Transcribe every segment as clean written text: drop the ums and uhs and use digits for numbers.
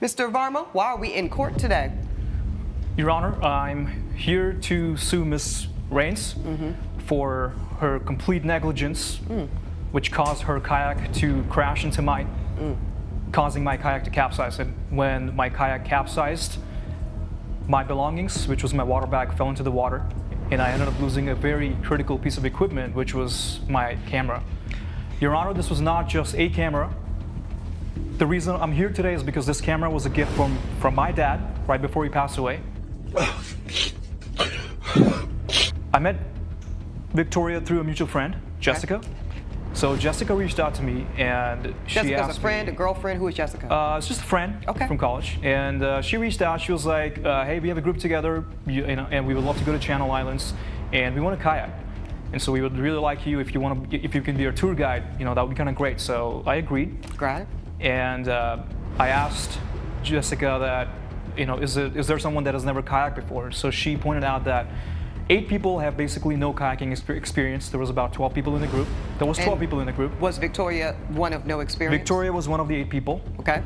Mr. Varma, why are we in court today? Your Honor, I'm here to sue Ms. Rains for her complete negligence, which caused her kayak to crash into mine, causing my kayak to capsize. And when my kayak capsized, my belongings, which was my water bag, fell into the water, and I ended up losing a very critical piece of equipment, which was my camera. Your Honor, this was not just a camera. The reason I'm here today is because this camera was a gift from my dad right before he passed away. I met Victoria through a mutual friend, Jessica. Okay. So Jessica reached out to me and she asked me. Jessica's a friend, a girlfriend? Who is Jessica? It's just a friend from college. And she reached out. She was like, hey, we have a group together, and we would love to go to Channel Islands, and we want to kayak. And so we would really like you if you can be our tour guide. That would be kind of great. So I agreed. Great. And I asked Jessica that, is there someone that has never kayaked before? So she pointed out that 8 people have basically no kayaking experience. There was about 12 people in the group. There was 12 people in the group. Was Victoria one of no experience? Victoria was one of the 8 people. Okay.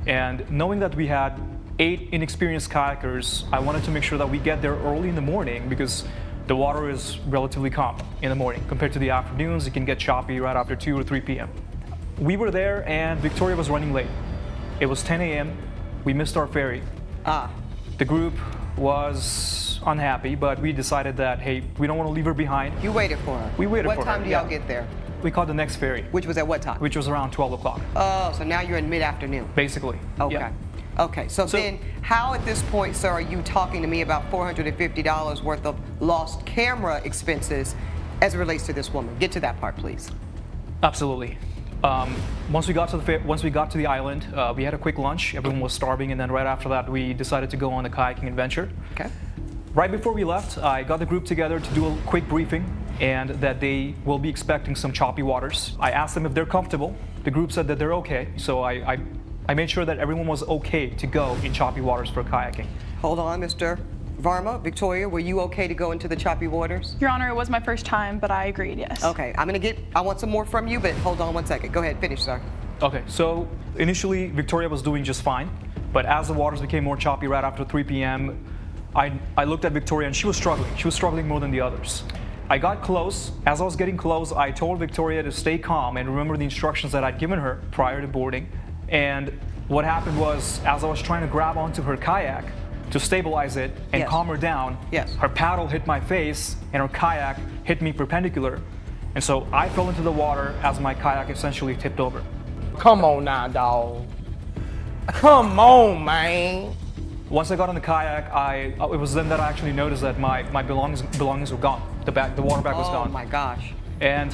And knowing that we had 8 inexperienced kayakers, I wanted to make sure that we get there early in the morning because the water is relatively calm in the morning. Compared to the afternoons, it can get choppy right after 2 or 3 p.m. We were there and Victoria was running late. It was 10 a.m. We missed our ferry. The group was unhappy, but we decided that, hey, we don't want to leave her behind. You waited for her? We waited for her. What time do y'all get there? We caught the next ferry. Which was at what time? Which was around 12 o'clock. Oh, so now you're in mid-afternoon. Basically. Okay. Yeah. Okay, so then how at this point, sir, are you talking to me about $450 worth of lost camera expenses as it relates to this woman? Get to that part, please. Absolutely. Once we got to the island, we had a quick lunch. Everyone was starving, and then right after that, we decided to go on the kayaking adventure. Okay. Right before we left, I got the group together to do a quick briefing, and that they will be expecting some choppy waters. I asked them if they're comfortable. The group said that they're okay, so I made sure that everyone was okay to go in choppy waters for kayaking. Hold on, Mr. Varma. Victoria, were you okay to go into the choppy waters? Your Honor, it was my first time, but I agreed, yes. Okay, I want some more from you, but hold on one second. Go ahead, finish, sir. Okay, so initially Victoria was doing just fine, but as the waters became more choppy right after 3 p.m., I looked at Victoria and she was struggling. She was struggling more than the others. I got close. As I was getting close, I told Victoria to stay calm and remember the instructions that I'd given her prior to boarding. And what happened was, as I was trying to grab onto her kayak to stabilize it and calm her down, her paddle hit my face and her kayak hit me perpendicular. And so I fell into the water as my kayak essentially tipped over. Come on now, dog. Come on, man. Once I got on the kayak, it was then that I actually noticed that my belongings were gone. The water bag was gone. Oh my gosh. And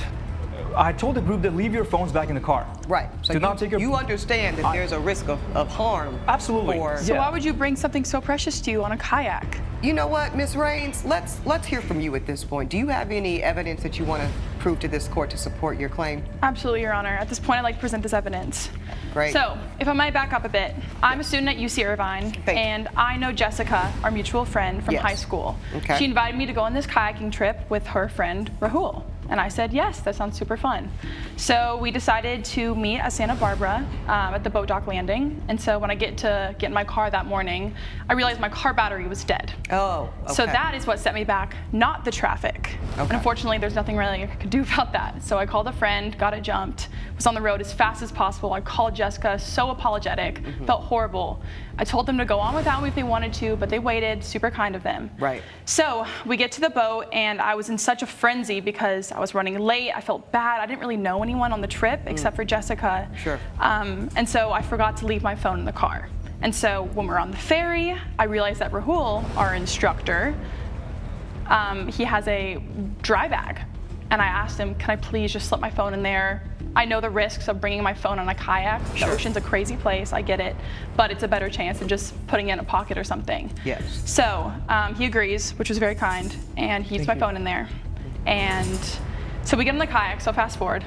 I told the group that leave your phones back in the car. Right. So you understand that there's a risk of harm. Absolutely. So why would you bring something so precious to you on a kayak? You know what, Ms. Rains, let's hear from you at this point. Do you have any evidence that you want to prove to this court to support your claim? Absolutely, Your Honor. At this point, I'd like to present this evidence. Great. So, if I might back up a bit, I'm a student at UC Irvine, and I know Jessica, our mutual friend from high school. Okay. She invited me to go on this kayaking trip with her friend Rahul. And I said, yes, that sounds super fun. So we decided to meet at Santa Barbara at the boat dock landing. And so when I get in my car that morning, I realized my car battery was dead. Oh, okay. So that is what set me back, not the traffic. Okay. And unfortunately, there's nothing really I could do about that. So I called a friend, got it jumped, was on the road as fast as possible. I called Jessica, so apologetic, felt horrible. I told them to go on without me if they wanted to, but they waited, super kind of them. Right. So we get to the boat, and I was in such a frenzy because I was running late. I felt bad. I didn't really know anyone on the trip except for Jessica. Sure. And so I forgot to leave my phone in the car. And so when we're on the ferry, I realized that Rahul, our instructor, he has a dry bag. And I asked him, can I please just slip my phone in there? I know the risks of bringing my phone on a kayak. Sure. The ocean's a crazy place, I get it, but it's a better chance than just putting it in a pocket or something. Yes. So he agrees, which was very kind, and he keeps my phone in there. And so we get on the kayak, so fast forward,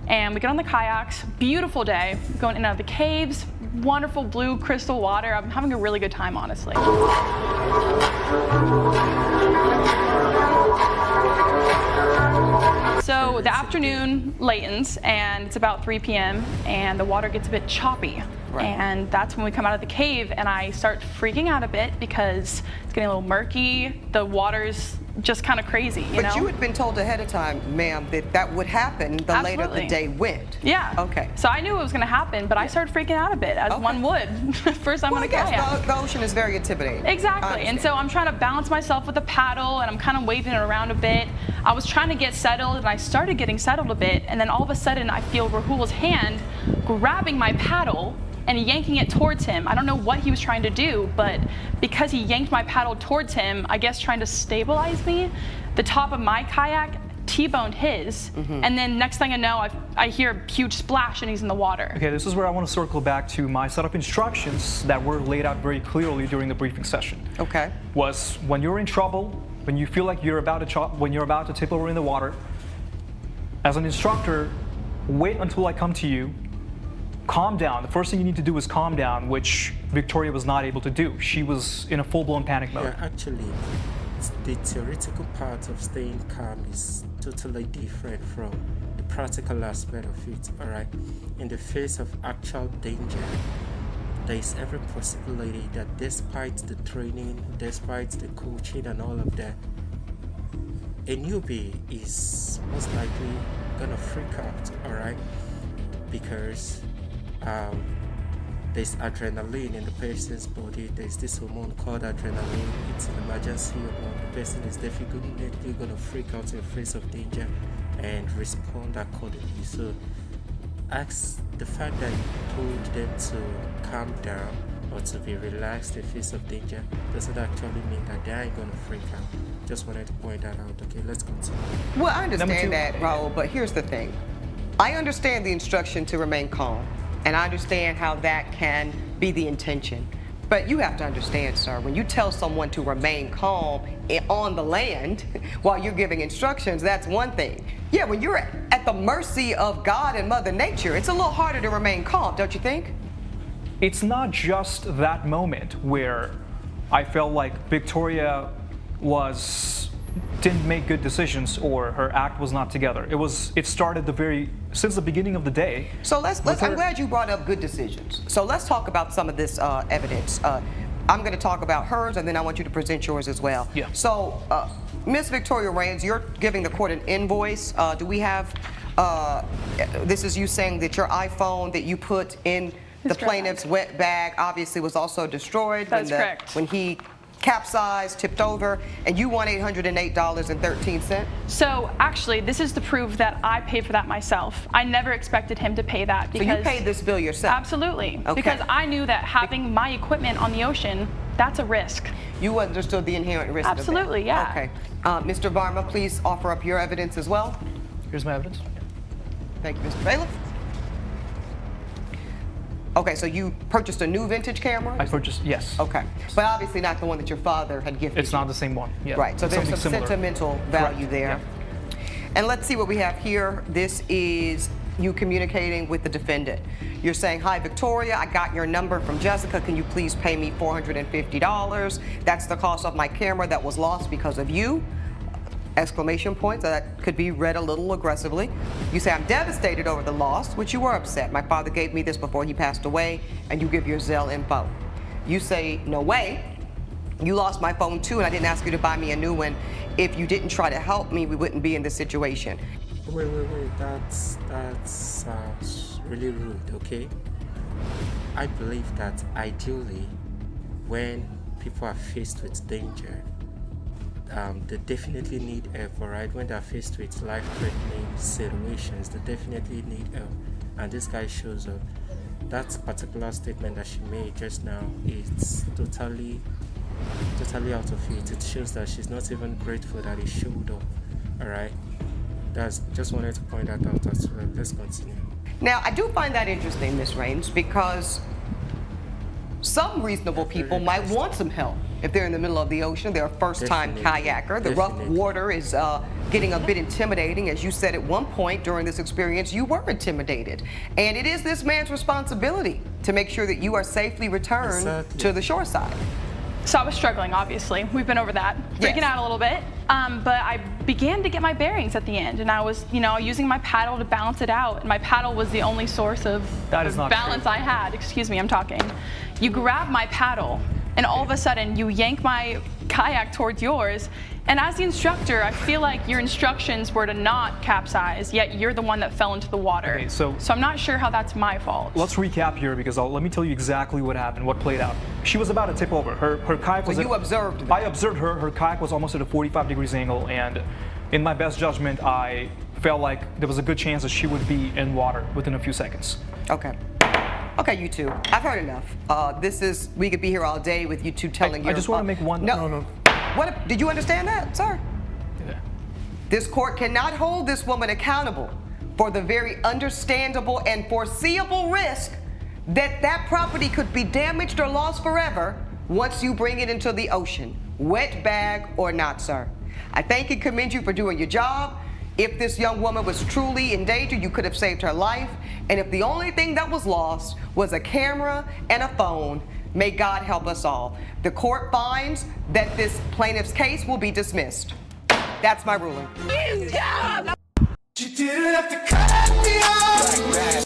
and we get on the kayaks, beautiful day, going in and out of the caves, wonderful blue crystal water. I'm having a really good time, honestly. So the afternoon lightens, and it's about 3 p.m., and the water gets a bit choppy. Right. And that's when we come out of the cave and I start freaking out a bit because it's getting a little murky. The water's just kind of crazy, you know? But you had been told ahead of time, ma'am, that that would happen the later Absolutely. the day went. Yeah. Okay. So I knew it was going to happen, but I started freaking out a bit, as Okay. one would. First time Well, on I a guess kayak. the ocean is very intimidating. Exactly. And so I'm trying to balance myself with a paddle and I'm kind of waving it around a bit. I was trying to get settled and I started getting settled a bit. And then all of a sudden I feel Rahul's hand grabbing my paddle and yanking it towards him. I don't know what he was trying to do, but because he yanked my paddle towards him, I guess trying to stabilize me, the top of my kayak T-boned his. And then next thing I know, I hear a huge splash and he's in the water. Okay, this is where I want to circle back to my set of instructions that were laid out very clearly during the briefing session. Okay. Was when you're in trouble, when you feel like you're about to tip over in the water, as an instructor, wait until I come to you. Calm down. The first thing you need to do is calm down, which Victoria was not able to do. She was in a full-blown panic mode. Yeah, actually, the theoretical part of staying calm is totally different from the practical aspect of it, all right? In the face of actual danger, there is every possibility that despite the training, despite the coaching and all of that, a newbie is most likely gonna freak out, all right? Because there's adrenaline in the person's body. There's this hormone called adrenaline. It's an emergency hormone. The person is definitely going to freak out in face of danger and respond accordingly. So, the fact that you told them to calm down or to be relaxed in face of danger doesn't actually mean that they ain't going to freak out. Just wanted to point that out. Okay, let's continue. Well, I Number understand two. that, Raul, but here's the thing. I understand the instruction to remain calm, and I understand how that can be the intention. But you have to understand, sir, when you tell someone to remain calm on the land while you're giving instructions, that's one thing. Yeah, when you're at the mercy of God and Mother Nature, it's a little harder to remain calm, don't you think? It's not just that moment where I felt like Victoria didn't make good decisions or her act was not together. It started since the beginning of the day. So I'm glad you brought up good decisions. So let's talk about some of this evidence. I'm going to talk about hers, and then I want you to present yours as well. Yeah. So, Miss Victoria Rains, you're giving the court an invoice. Do we have? This is you saying that your iPhone that you put in the His dry plaintiff's bag. wet bag obviously was also destroyed That's correct. when he capsized, tipped over, and you won $808.13. So actually, this is to prove that I paid for that myself. I never expected him to pay that So because you paid this bill yourself. Absolutely, Okay. because I knew that having my equipment on the ocean, that's a risk. You understood the inherent risk of that. Absolutely, yeah. Okay. Mr. Varma, please offer up your evidence as well. Here's my evidence. Thank you, Mr. Bailiff. Okay, so you purchased a new vintage camera? I purchased, yes. Okay, but obviously not the one that your father had gifted It's you. not the same one. Yeah. Right, so there's some Something similar. sentimental value Correct, there. yeah. And let's see what we have here. This is you communicating with the defendant. You're saying, hi, Victoria, I got your number from Jessica. Can you please pay me $450? That's the cost of my camera that was lost because of you. Exclamation points, that could be read a little aggressively. You say, I'm devastated over the loss, which you were upset. My father gave me this before he passed away, and you give your Zelle info. You say, no way. You lost my phone too, and I didn't ask you to buy me a new one. If you didn't try to help me, we wouldn't be in this situation. Wait. That's really rude, okay? I believe that ideally, when people are faced with danger, they definitely need help, right? When they're faced with life-threatening situations, they definitely need help. And this guy shows up. That particular statement that she made just now is totally out of it. It shows that she's not even grateful that he showed up. All right. Just wanted to point that out as well. Let's continue. Now, I do find that interesting, Ms. Raines, because some reasonable people might want some help. If they're in the middle of the ocean, they're a first-time Definitely. kayaker. The rough Definitely. water is getting a bit intimidating. As you said at one point during this experience, you were intimidated. And it is this man's responsibility to make sure that you are safely returned Exactly. to the shore side. So I was struggling, obviously. We've been over that. Freaking Yes. out a little bit. But I began to get my bearings at the end, and I was, using my paddle to balance it out. And my paddle was the only source of That is not balance true. I had. Excuse me, I'm talking. You grab my paddle, and all of a sudden, you yank my kayak towards yours. And as the instructor, I feel like your instructions were to not capsize, yet you're the one that fell into the water. Okay, so- I'm not sure how that's my fault. Let's recap here because let me tell you exactly what happened, what played out. She was about to tip over. Her kayak was. So you observed that. I observed her. Her kayak was almost at a 45 degrees angle, and in my best judgment, I felt like there was a good chance that she would be in water within a few seconds. Okay. Okay, you two. I've heard enough. We could be here all day with you two telling I just want to make one. No. What? Did you understand that, sir? Yeah. This court cannot hold this woman accountable for the very understandable and foreseeable risk that that property could be damaged or lost forever once you bring it into the ocean, wet bag or not, sir. I thank and commend you for doing your job. If this young woman was truly in danger, you could have saved her life. And if the only thing that was lost was a camera and a phone, may God help us all. The court finds that this plaintiff's case will be dismissed. That's my ruling. Yeah,